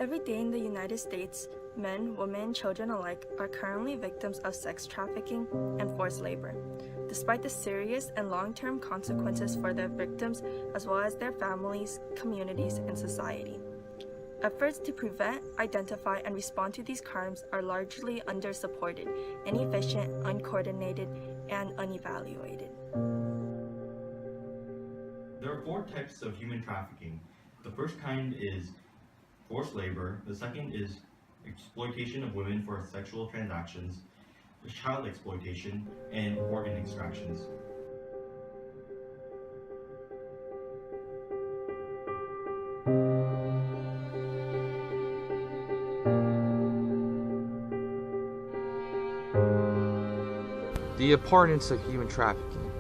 Every day in the United States, men, women, and children alike are currently victims of sex trafficking and forced labor. Despite the serious and long-term consequences for their victims as well as their families, communities, and society. Efforts to prevent, identify, and respond to these crimes are largely under-supported, inefficient, uncoordinated, and unevaluated. There are 4 types of human trafficking. The first kind is forced labor. The second is exploitation of women for sexual transactions, child exploitation, and organ extractions. The importance of human trafficking.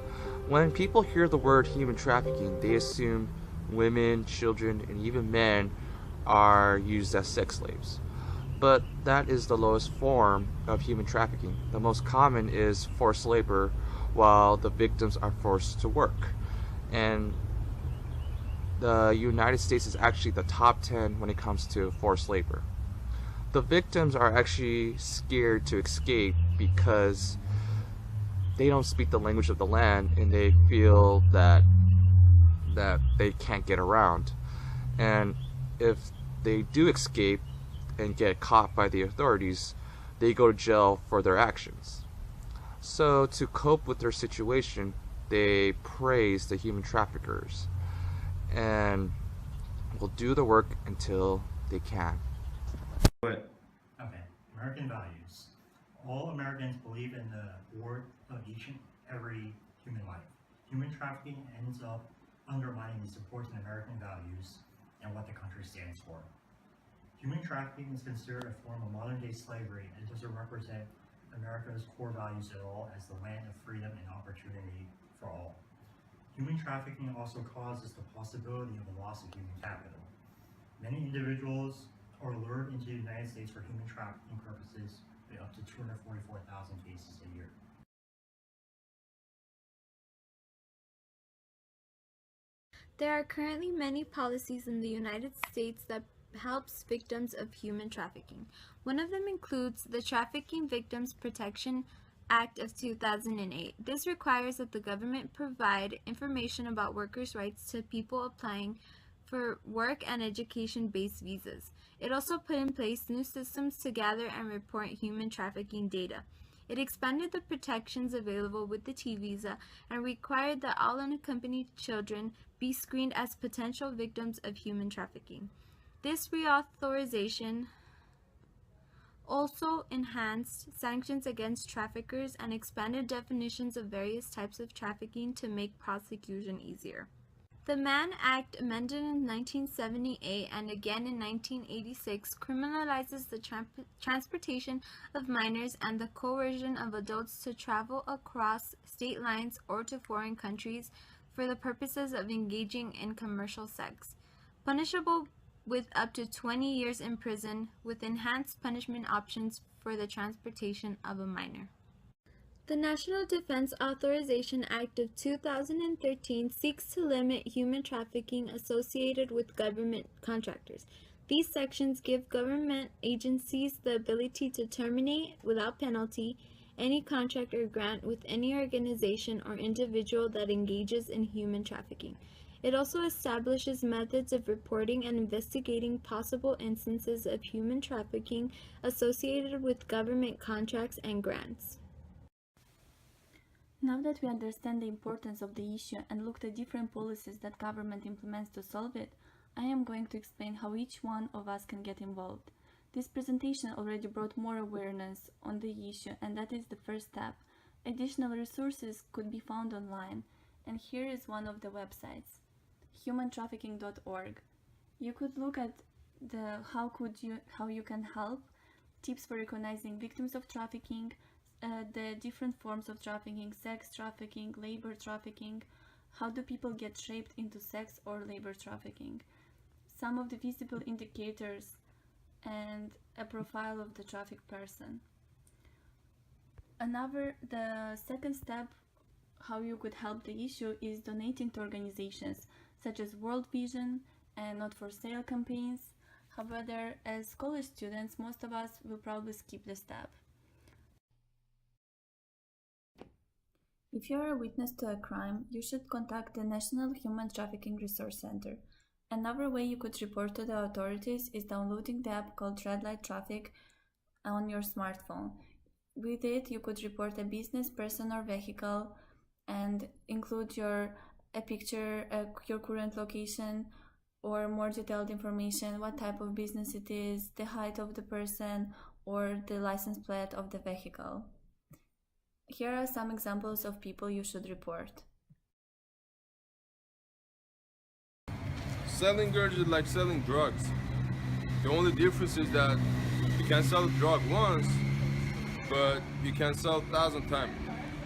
When people hear the word human trafficking, they assume women, children, and even men are used as sex slaves. But that is the lowest form of human trafficking. The most common is forced labor, while the victims are forced to work. And the United States is actually the top 10 when it comes to forced labor. The victims are actually scared to escape because they don't speak the language of the land and they feel that they can't get around. And if they do escape and get caught by the authorities, they go to jail for their actions. So to cope with their situation, they praise the human traffickers and will do the work until they can. But Okay, American values. All Americans believe in the worth of each and every human life. Human trafficking ends up undermining the support in American values and what the country stands for. Human trafficking is considered a form of modern-day slavery and doesn't represent America's core values at all as the land of freedom and opportunity for all. Human trafficking also causes the possibility of the loss of human capital. Many individuals are lured into the United States for human trafficking purposes with up to 244,000 cases a year. There are currently many policies in the United States that helps victims of human trafficking. One of them includes the Trafficking Victims Protection Act of 2008. This requires that the government provide information about workers' rights to people applying for work and education-based visas. It also put in place new systems to gather and report human trafficking data. It expanded the protections available with the T visa and required that all unaccompanied children be screened as potential victims of human trafficking. This reauthorization also enhanced sanctions against traffickers and expanded definitions of various types of trafficking to make prosecution easier. The Mann Act, amended in 1978 and again in 1986, criminalizes the transportation of minors and the coercion of adults to travel across state lines or to foreign countries for the purposes of engaging in commercial sex, punishable with up to 20 years in prison, with enhanced punishment options for the transportation of a minor. The National Defense Authorization Act of 2013 seeks to limit human trafficking associated with government contractors. These sections give government agencies the ability to terminate, without penalty, any contract or grant with any organization or individual that engages in human trafficking. It also establishes methods of reporting and investigating possible instances of human trafficking associated with government contracts and grants. Now that we understand the importance of the issue and looked at different policies that government implements to solve it, I am going to explain how each one of us can get involved. This presentation already brought more awareness on the issue, and that is the first step. Additional resources could be found online, and here is one of the websites, humantrafficking.org. You could look at how you can help, tips for recognizing victims of trafficking, the different forms of trafficking, sex trafficking, labor trafficking, how do people get shaped into sex or labor trafficking, some of the visible indicators, and a profile of the trafficked person. The second step, how you could help the issue, is donating to organizations such as World Vision and Not for Sale campaigns, However, as college students, most of us will probably skip this step. If you are a witness to a crime, you should contact the National Human Trafficking Resource Center. Another way you could report to the authorities is downloading the app called Red Light Traffic on your smartphone. With it, you could report a business, person, or vehicle and include a picture, your current location, or more detailed information, what type of business it is, the height of the person, or the license plate of the vehicle. Here are some examples of people you should report. Selling girls is like selling drugs. The only difference is that you can sell a drug once, but you can sell 1,000 times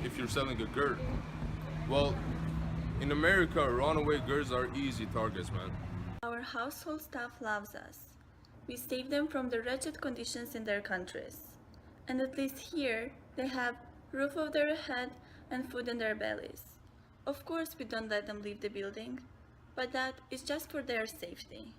if you're selling a girl. Well, in America, runaway girls are easy targets, man. Our household staff loves us. We save them from the wretched conditions in their countries. And at least here, they have roof over their head and food in their bellies. Of course, we don't let them leave the building, but that is just for their safety.